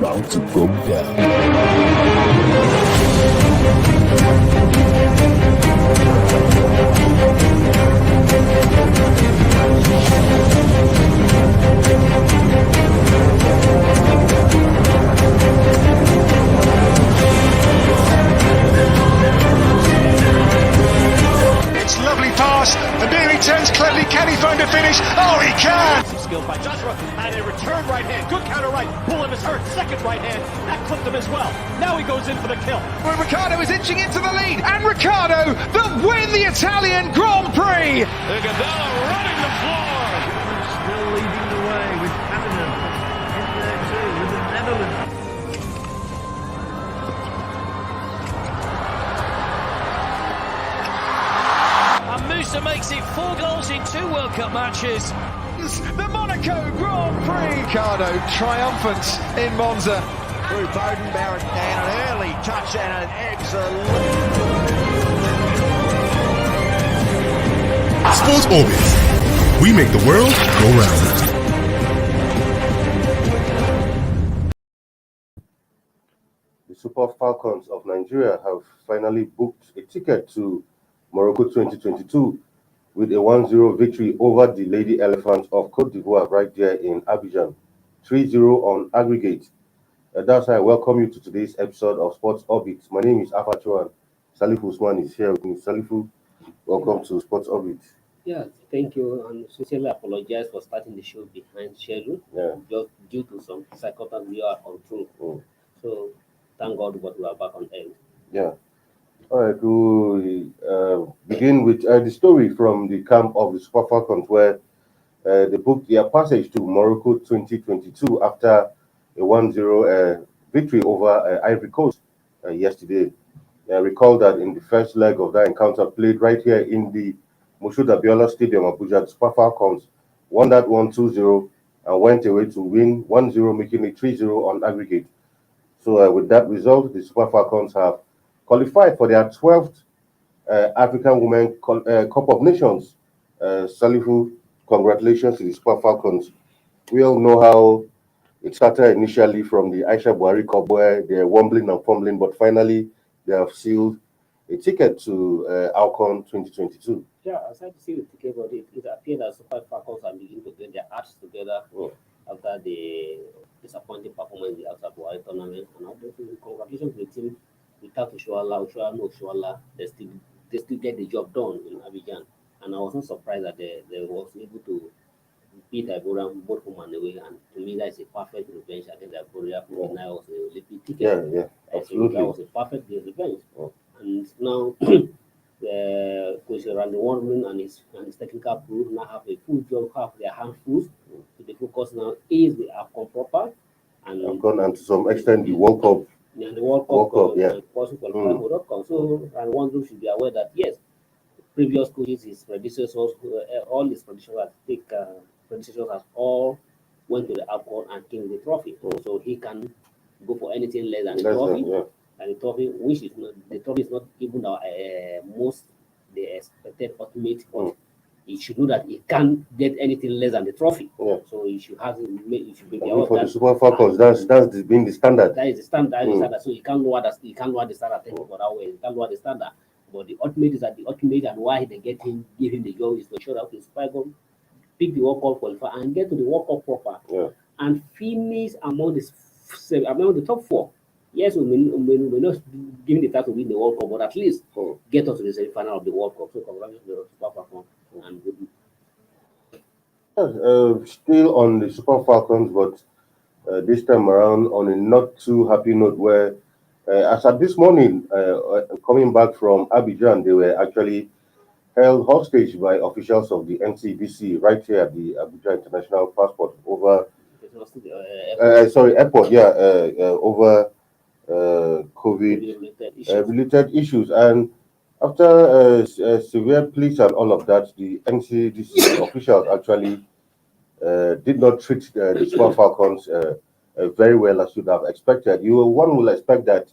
about to go down. It's lovely pass, and nearly turns cleverly. Can he find a finish? Oh, he can! Skill by Joshua, and a return right hand. Good counter right. Bullen is hurt. Second right hand. That clipped him as well. Now he goes in for the kill. Well, Ricciardo is inching into the lead, and Ricciardo that win the Italian Grand Prix! Iguodala running the floor. Still leading the way with Canada in there too, with the Netherlands. And Musa makes it 4 goals in 2 World Cup matches. The Monaco Grand Prix! Ricciardo triumphant in Monza. Through Bowden Barrett and an early touch and an excellent. Sports Orbit. We make the world go round. The Super Falcons of Nigeria have finally booked a ticket to Morocco 2022 with a 1-0 victory over the Lady Elephants of Cote d'Ivoire right there in Abidjan, 3-0 on aggregate. That's how I welcome you to today's episode of Sports Orbit. My name is Afacho and Salifu Usman is here with me. Salifu, welcome to Sports Orbit. Yeah, thank you, and sincerely apologize for starting the show behind schedule, just due to some circumstances we are on through. So, thank God what we are back on air. Yeah. All right, we'll begin with the story from the camp of the Super Falcons, where they booked their passage to Morocco 2022 after a 1-0 victory over Ivory Coast yesterday. Recall that in the first leg of that encounter played right here in the Moshood Abiola Stadium, Abuja, the Super Falcons won that 1-2-0 and went away to win 1-0, making it 3-0 on aggregate. So with that result, the Super Falcons have qualified for their 12th African Women Cup of Nations. Salifu, congratulations to the Super Falcons. We all know how it started initially from the Aisha Buhari Cup, where they're wobbling and fumbling, but finally they have sealed a ticket to AWCON 2022. Yeah, I started to see the ticket, but it appeared that Super Falcons are beginning to get their acts together after the disappointing performance in the Outer Buhari tournament. And congratulations to the team. Without Ushuala, they still get the job done in Abidjan. And I was not surprised that they was able to beat Ivorian both home and away. And to me, that is a perfect revenge against Ivoria. Now was the Olympic ticket. Yeah, absolutely. That was a perfect revenge. And now, Coach Randy Warren and his technical crew now have a full job, have their hands full. So the focus now is the AWCON proper. And to some extent, the World Cup. Yeah, the World Cup, also qualified for AWCON. So, and one group should be aware that yes, previous coaches, his predecessors, all his predecessors have all went to the AWCON and came with the trophy. So he can go for anything less than the trophy. And the trophy, which is not the trophy, is not even our most the expected ultimate. He should know that he can't get anything less than the trophy. So he should have it should be for the Super Falcons. That's been the standard. That is the standard. So he can't lower the standard. For that way, he can't lower the standard. But the ultimate is at the ultimate, and why they give him the job is to show that his Falcons pick the World Cup qualifier and get to the World Cup proper and finish among the top 4. Yes, we may not give the title to win the World Cup, but at least get us to the semi-final of the World Cup. So congratulations to the Super Falcons. Still on the Super Falcons, but this time around on a not too happy note, where as at this morning, coming back from Abidjan, they were actually held hostage by officials of the NCDC right here at the Abuja International Passport over airport, over COVID related issues. And after severe pleas and all of that, the NCDC officials actually did not treat the Super Falcons very well, as you'd have expected. One will expect that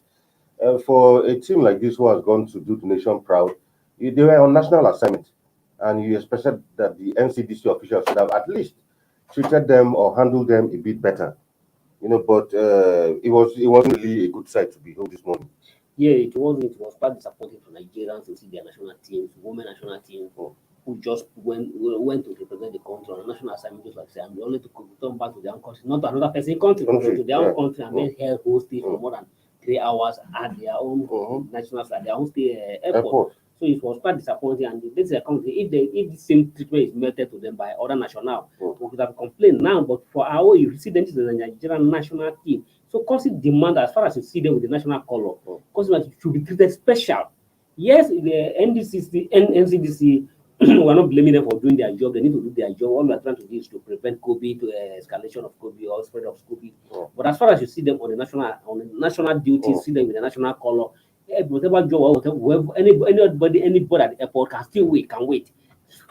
for a team like this who has gone to do the nation proud, they were on national assignment, and you expected that the NCDC officials should have at least treated them or handled them a bit better. but it wasn't really a good sight to behold this morning. Yeah, it wasn't. It was quite disappointing for Nigerians to see their national teams, women national team, who just went to represent the country on a national assignment, just like say, and only to return back to their own country, not to another person country, but to their own country, and then held hostage for more than 3 hours at their own national, at their own state airport. So it was quite disappointing, and this is a country. If the same treatment is meted to them by other national, we could have complained now. But for our, you see them to the Nigerian national team. So constant demand, as far as you see them with the national color, constant should be treated special. Yes, the NDCC, NCDC, we're not blaming them for doing their job. They need to do their job. All we're trying to do is to prevent COVID, to escalation of COVID or spread of COVID. But as far as you see them on the national duty, see them with the national color, whatever job or whatever, anybody at the airport can still wait,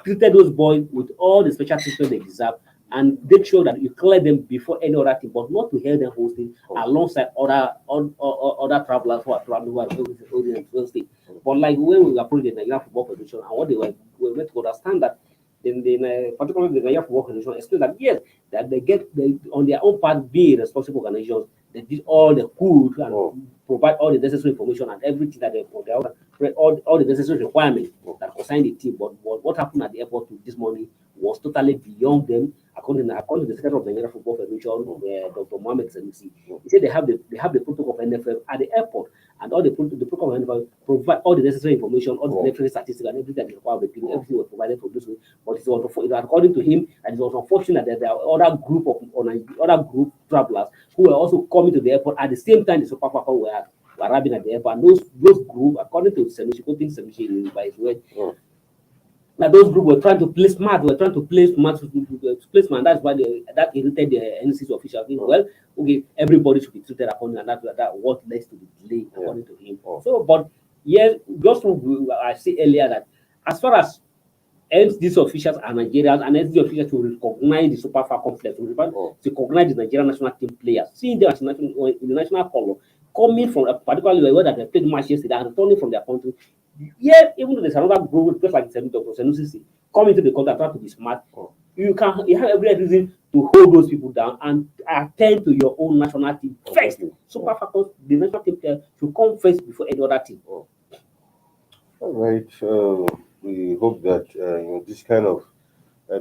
treated those boys with all the special treatment they deserve, and make sure that you clear them before any other thing, but not to hold them hosting alongside other travelers who are traveling who are holding them hosting. But like when we approached the Nigerian Football Federation, and what they were meant to understand that, particularly the Nigerian Football Federation explained that yes, that they on their own part, being responsible organizations, they did all they could and provide all the necessary information and everything that they all the necessary requirements that concern the team. But what happened at the airport this morning was totally beyond them. According to the Secretary of the Nigerian Football Federation, Dr. Mohammed Sanusi, he said they have the protocol of NFF at the airport, and all the protocol of NFF provide all the necessary information, all the necessary statistics, and everything that is required of the team. Everything was provided for this way. But it was according to him, and it was unfortunate that there are other group travelers who were also coming to the airport at the same time the Super Falcons were arriving at the airport. And those group, according to Sanusi, by his word, that those groups were trying to play smart. That's why that irritated the NCC officials. Well, okay, everybody should be treated accordingly, and that what led to the delay, according to him. So, but yes, just I said earlier that as far as these officials are Nigerians, and NCC officials to recognize the Super Falcons players, to recognize the Nigerian national team players, seeing them as in the national color, coming from particularly where they played match yesterday and returning from their country. Yeah, even though there's another group, just like Dr. Sanusi, coming to the country and try to be smart, you have every reason to hold those people down and attend to your own national team first. Super Falcons, the national team player should come first before any other team. All right. We hope that this kind of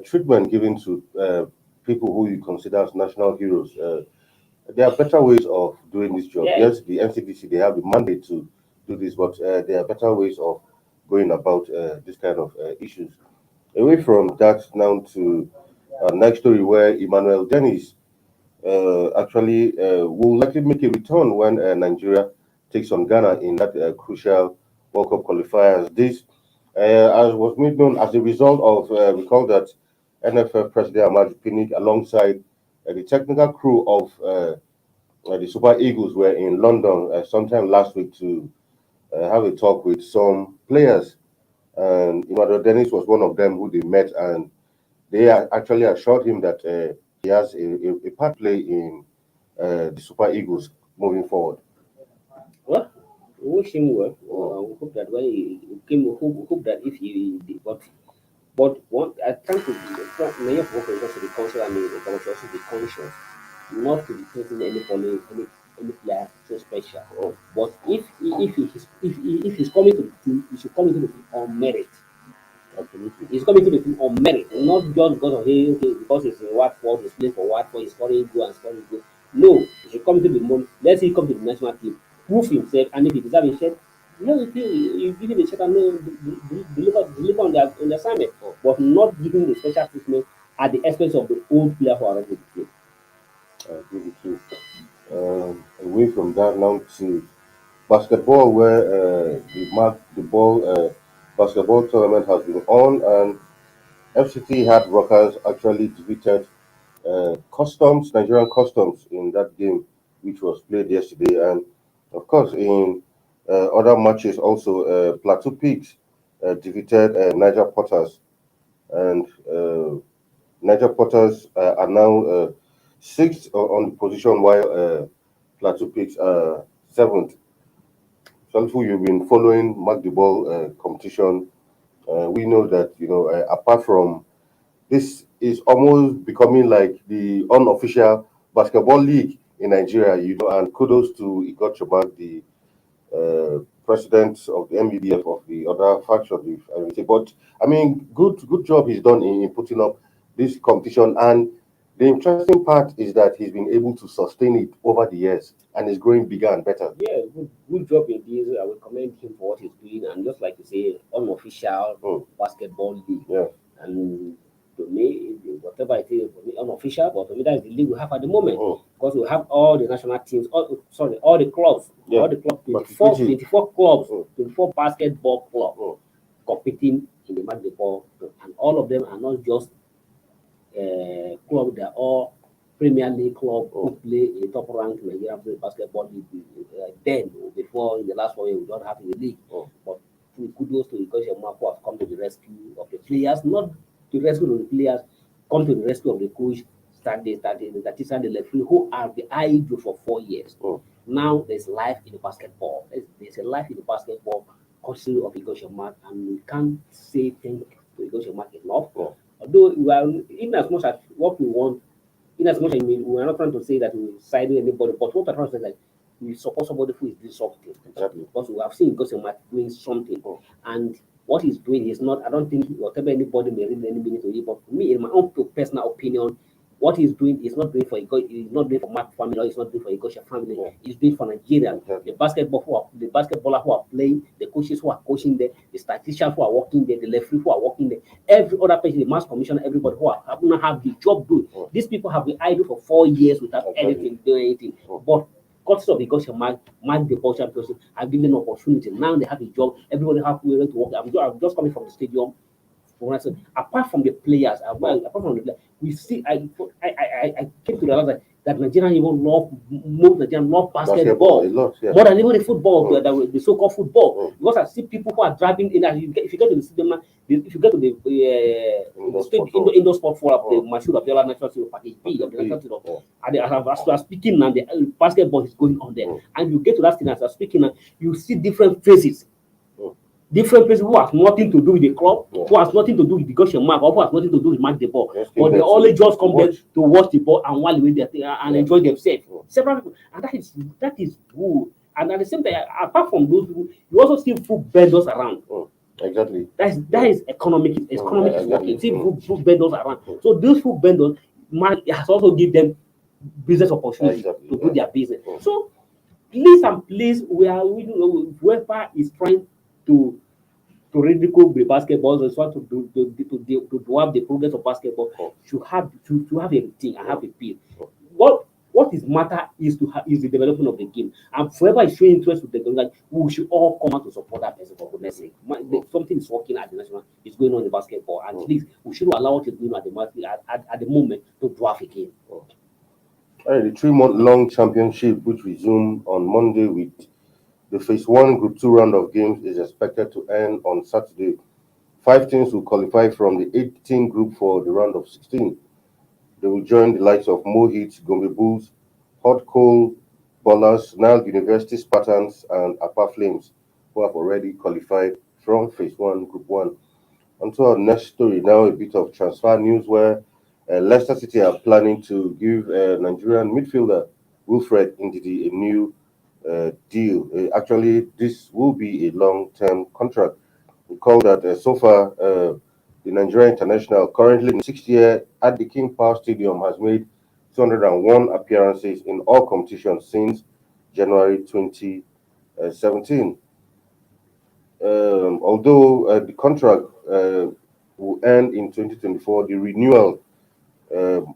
treatment given to people who you consider as national heroes, there are better ways of doing this job. Yes, the NCDC, they have the mandate to do this, but there are better ways of going about this kind of issues. Away from that, now to next story, where Emmanuel Dennis actually will likely make a return when Nigeria takes on Ghana in that crucial World Cup qualifiers. This, as was made known as a result of, recall that NFF President Ahmad Pinnick, alongside the technical crew of the Super Eagles, were in London sometime last week to have a talk with some players. And Emmanuel Dennis was one of them who they met, and they actually assured him that he has a part play in the Super Eagles moving forward. Well, we wish him well. We hope that when he came, we hope that if he did, but one, I thank you. Many of us also be conscious. I mean, the also be conscious not to be treating any player so special. But if he's coming to the team, he should come into the team on merit. Absolutely. He's coming to the team on merit, not just because of because he's in Watford, he's playing for Watford, he's scoring goal and scoring goal. No, he should come to the moment. Let's say he come to the national team, prove himself, and if he deserves a shirt, you give him a shirt and deliver on the assignment, but not giving the special treatment at the expense of the old player who are already playing. I agree with you. Away from that, now to basketball, where the ball basketball tournament has been on, and FCT had Rockers actually defeated Nigerian Customs in that game, which was played yesterday. And of course, in other matches also, Plateau Pigs defeated Niger Potters, and Niger Potters are now sixth on the position, while Plateau Pigs are seventh. So, you've been following Mark the Ball competition. We know that apart from this, is almost becoming like the unofficial basketball league in Nigeria, you know, and kudos to Igor Chobak, the president of the MBBF of the other faction, if I may say. But I mean, good job he's done in putting up this competition. And the interesting part is that he's been able to sustain it over the years and is growing bigger and better. Yeah, good job in this. I will commend him for what he's doing. And just like you say, unofficial basketball league. Yeah. And to me, whatever it is, for me, unofficial, but to me, that's the league we have at the moment. Because we have all the national teams, all the clubs, all the clubs, 24 clubs, 24 basketball clubs competing in the match ball. And all of them are not just clubs, they're all Premier League club who play a top ranked Nigerian basketball league. Then, before in the last 4 years, we don't have in the league. But kudos to the coach who have come to the rescue of the players, not to rescue of the players, come to the rescue of the coach, the teacher, the referee, who are the idol for 4 years. Now there's life in the basketball. There's a life in the basketball, consider of Igor Shamak, and we can't say thank to Igor Shamak enough. Although we are, in as much as what we want, in as much as we are not trying to say that we side with anybody, but what I'm trying to say is that we support somebody who is doing something. Exactly. Because we have seen Igor Shamak doing something, and what he's doing is not, I don't think whatever anybody may read any minute to you, but for me, in my own personal opinion, what he's doing is not doing for Igor, he's not doing for Mark family, or he's not doing for Igosha family. He's doing for Nigeria. The basketballer who are playing, the coaches who are coaching there, the statisticians who are working there, the referee who are working there, every other person, the mass commissioner, everybody who have the job doing. These people have been idle for 4 years without doing anything. But courtesy of the Igosha Mark the ball championship, have given an opportunity. Now they have a job. Everybody have to work. I'm just coming from the stadium. Apart from the players, we see. I came to realize that Nigerians even love basketball more than even the football, the so-called football. Because I see people who are driving in. If you get to the stadium, if you get to the indoor sport forum, the Mashu Abiola National Stadium Package B of the National Stadium, and as we are speaking now, the basketball is going on there, and you get to that stadium as we are speaking now, you see different faces. Different people who has nothing to do with the club, who has nothing to do with the Goshen mark, or who has nothing to do with match the ball. But they only just come there to watch the ball and while they and enjoy themselves. Several people, and that is good. And at the same time, apart from those people, you also see food vendors around. Exactly. That is economic. Economic is working. See food vendors around. So those food vendors has also give them business opportunity to do their business. So please, whoever is trying to ridicule the basketball, and so to have the progress of basketball, should have everything and have a peer. What is matter is the development of the game, and whoever is showing interest with the game, like, we should all come out to support that person. For goodness sake, something is working at the national, is going on in basketball, and please, we should allow it to do at the moment to draft again. The 3-month-long championship, which resumed on Monday with the Phase 1 Group 2 round of games, is expected to end on Saturday. 5 teams will qualify from the 18 group for the round of 16. They will join the likes of Mohit, Gombe Bulls, Hot Coal Ballers, Nile University Spartans, and Apa Flames, who have already qualified from Phase 1 Group 1. Onto our next story now, a bit of transfer news where Leicester City are planning to give Nigerian midfielder Wilfred Ndidi a new deal. Actually, this will be a long-term contract. Recall that so far, the Nigerian international, currently in 6th year at the King Power Stadium, has made 201 appearances in all competitions since January 2017. Although the contract will end in 2024, the renewal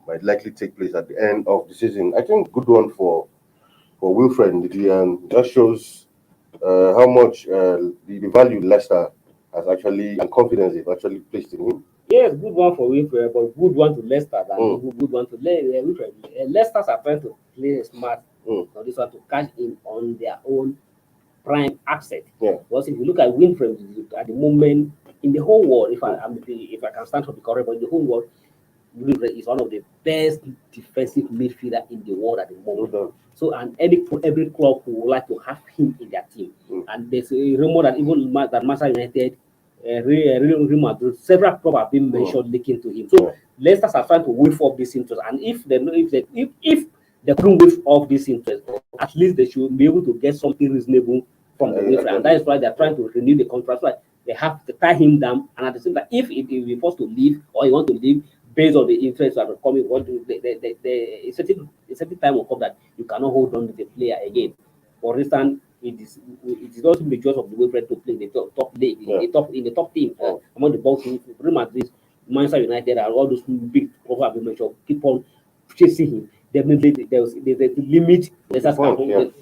might likely take place at the end of the season. I think good one for Wilfred Ndidi, and that shows how much the value Leicester has actually, and confidence they've actually placed in him. Yes, good one for Wilfred, but good one to Leicester than good one to Wilfred. Leicester are trying to play smart for this one to cash in on their own prime asset. Because if you look at Wilfred at the moment in the whole world, if I can stand for the correct, but in the whole world, Wilfred is one of the best defensive midfielder in the world at the moment. So, and every club would like to have him in their team. And there's a rumor that even that Manchester United, Real Madrid, several clubs have been mentioned linking to him. So Leicester are trying to wait for this interest. And if they couldn't waive off this interest. At least they should be able to get something reasonable from the waiver, and that is why they're trying to renew the contract. So they have to tie him down, and at the same time, if he be forced to leave or he want to leave based on the interest that are coming, a certain time will come that you cannot hold on to the player again. For instance, it is also the choice of the waiver to play in the top league, in the top team among the box teams. Real Madrid, Manchester United, and all those big clubs have been mentioned, keep on chasing him. Definitely, there's a limit. The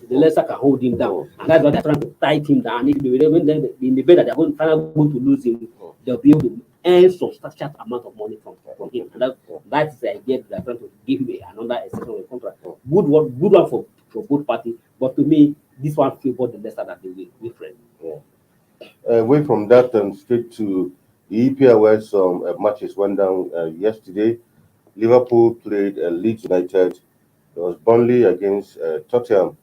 lesser can hold him down, and that's why they're trying to tie him down. If they in the event that they're going to lose him, they'll be able to earn substantial amount of money from him. And that's the idea. They're trying to give him another extension of the contract. Good one for both parties. But to me, this one favored the lesser than the weak friend. Away from that, and straight to the EPL, where some matches went down yesterday. Liverpool played Leeds United. There was Burnley against Tottenham.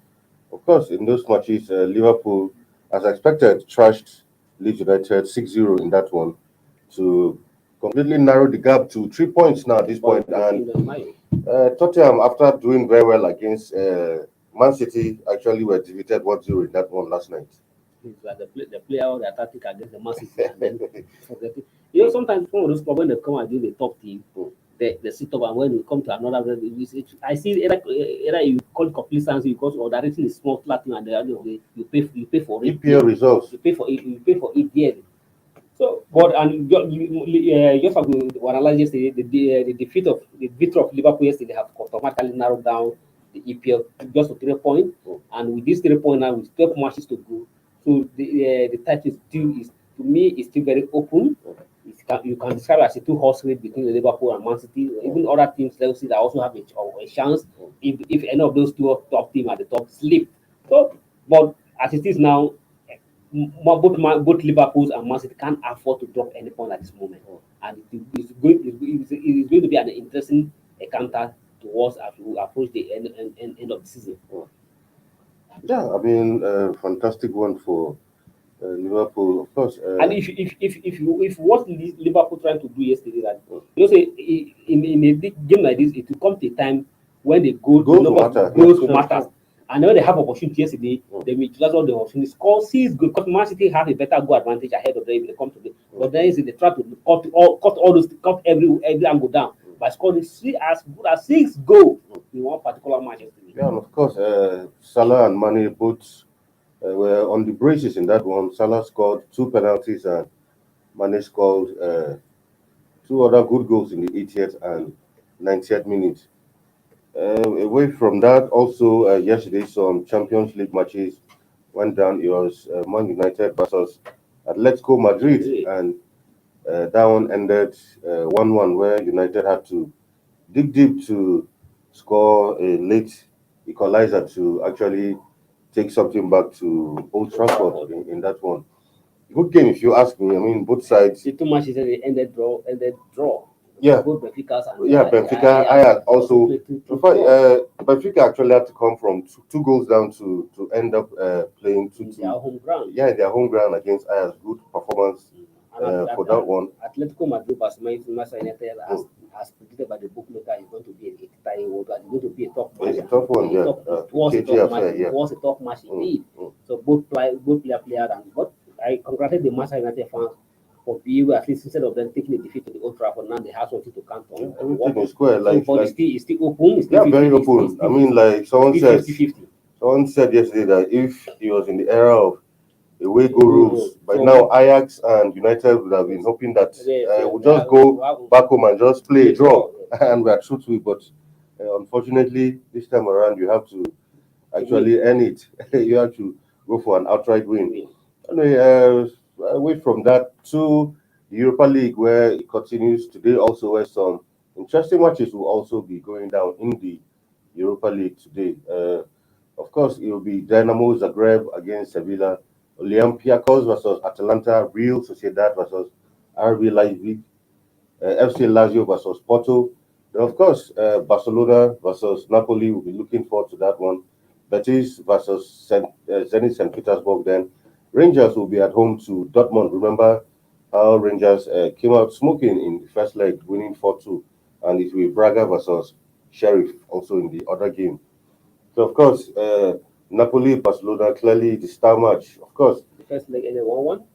Of course, in those matches, Liverpool, as expected, trashed Leeds United 6-0 in that one to completely narrow the gap to 3 points now at this point. And Tottenham, after doing very well against Man City, actually were defeated 1-0 in that one last night. The player or the tactic against the Man City. And then, sometimes some of those clubs, when they come against the top team, they sit up, and when you come to another, I see either you call it complacency because or the rating is small, flat, and you pay for it. EPL results. You pay for it dearly. So, but and just have to analyze yesterday the defeat of Liverpool yesterday have automatically narrowed down the EPL just to 3 points, and with these 3 points now with 12 matches to go, so the title is still very open. You can describe it as a two-horse race between the Liverpool and Man City. Even other teams, let's see, that also have a chance if any of those two top teams at the top slip. So, but as it is now, both Liverpool and Man City can't afford to drop any point at this moment, and it is going to be an interesting encounter towards as we approach the end of the season. Yeah, I mean, fantastic one for Liverpool, of course. And if what Liverpool trying to do yesterday, that say in a big game like this, it will come to a time when the goals will matter. And when they have opportunity yesterday, they will utilize all the opportunities. Score 6 goals because Man City have a better goal advantage ahead of them if they come to it. But then they try to cut every angle down by scoring as good as 6 goals in one particular match yesterday. Yeah, and of course, Salah and Mane both were on the braces in that one. Salah scored 2 penalties and Mane scored 2 other good goals in the 80th and 90th minute. Away from that, also yesterday some Champions League matches went down. It was Man United versus Atletico Madrid, and that one ended 1-1, where United had to dig deep to score a late equalizer to actually take something back to Old Trafford in that one. Good game, if you ask me. I mean, both sides. The 2 matches ended draw. Yeah. Both Benfica and Benfica. Ajax also. Benfica actually had to come from 2 goals down to end up playing 2-2. Their home ground. Yeah, their home ground against Ajax. Good performance for that one. Atletico Madrid versus Manchester United, as predicted by the bookmaker, is going to be going to be a tough match. It's a tough one, yeah. It was a tough match indeed. So both player players, and but I congratulate the Manchester United fans for being at least instead of them taking a defeat to the Old Trafford, now they have something to count on. Everything is square, it's still open. Very open. I mean, like someone said yesterday that if it was in the era of away goal rules, by now Ajax and United would have been hoping that we'll just go back home and just play a draw, and we are true to it. But unfortunately, this time around, you have to actually earn it. You have to go for an outright win. Anyway, away from that to the Europa League, where it continues today, also where some interesting matches will also be going down in the Europa League today. Of course, it will be Dynamo Zagreb against Sevilla, Olympiacos versus Atalanta, Real Sociedad versus RB Leipzig, FC Lazio versus Porto. Then, of course, Barcelona versus Napoli. Will be looking forward to that one. Betis versus Zenit St. Petersburg. Then Rangers will be at home to Dortmund. Remember how Rangers came out smoking in the first leg, winning 4-2. And it will be Braga versus Sheriff also in the other game So of course, Napoli, Barcelona, clearly the star match. Of course. The first leg ended 1-1.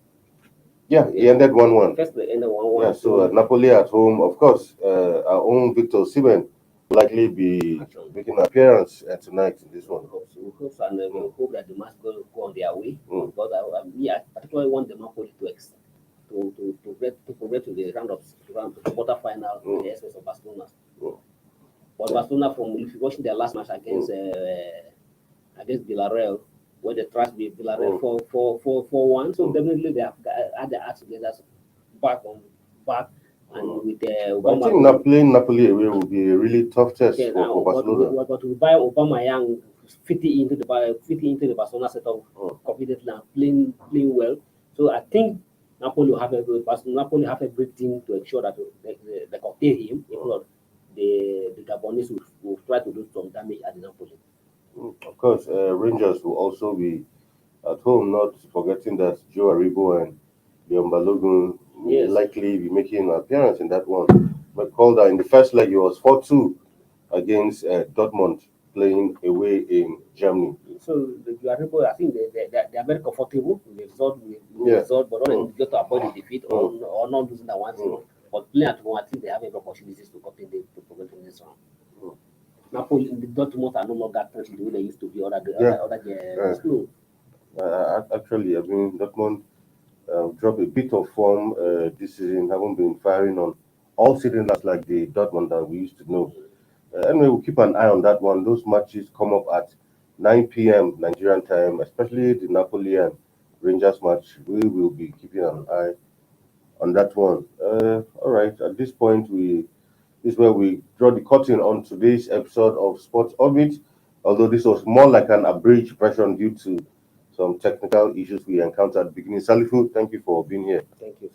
Yeah, he ended 1-1. First leg ended 1-1. Yeah, so Napoli at home, of course. Our own Victor Osimhen will likely be making an appearance tonight in this one. We hope so, and we hope that the match go on their way. Because I particularly want the Napoli to progress to the round of quarterfinal in the excess of Barcelona. But Barcelona, if you're watching their last match against Villarreal, where they trashed Villarreal 4-1, so definitely they have had their acts together back. And with I think playing Napoli away will be a really tough test for Barcelona. But we buy Obama Young fitting into the Barcelona setup confidently and playing well. So I think Napoli will have everything to ensure that they contain him. If not, the Gabonese will try to do some damage at Napoli. Of course, Rangers will also be at home, not forgetting that Joe Aribo and Leon Balogun will likely be making an appearance in that one. Recall that in the first leg, it was 4-2 against Dortmund, playing away in Germany. So the Aribo, I think they are very comfortable with the result, but not just to avoid the defeat or not losing that one. But playing at home, I think they have every opportunities to continue to progress in this round. Napoli, the Dortmund are no longer threatening the way they used to be Actually, I mean, Dortmund dropped a bit of form this season, haven't been firing on all cylinders like the Dortmund that we used to know. Anyway, we'll keep an eye on that one. Those matches come up at 9 p.m. Nigerian time, especially the Napoli and Rangers match. We will be keeping an eye on that one. All right, at this point, this is where we draw the curtain on today's episode of Sports Orbit, although this was more like an abridged version due to some technical issues we encountered at the beginning. Salifu, thank you for being here. Thank you.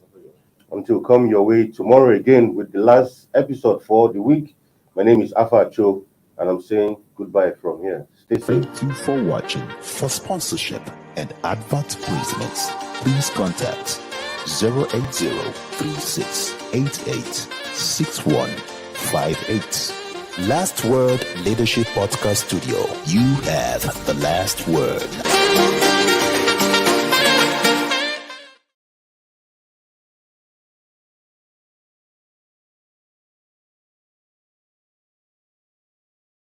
Until come your way tomorrow again with the last episode for the week. My name is Afa Cho, and I'm saying goodbye from here. Stay safe. Thank you for watching. For sponsorship and advert placements, please contact 080-3688-6158. Last Word Leadership Podcast Studio. You have the last word.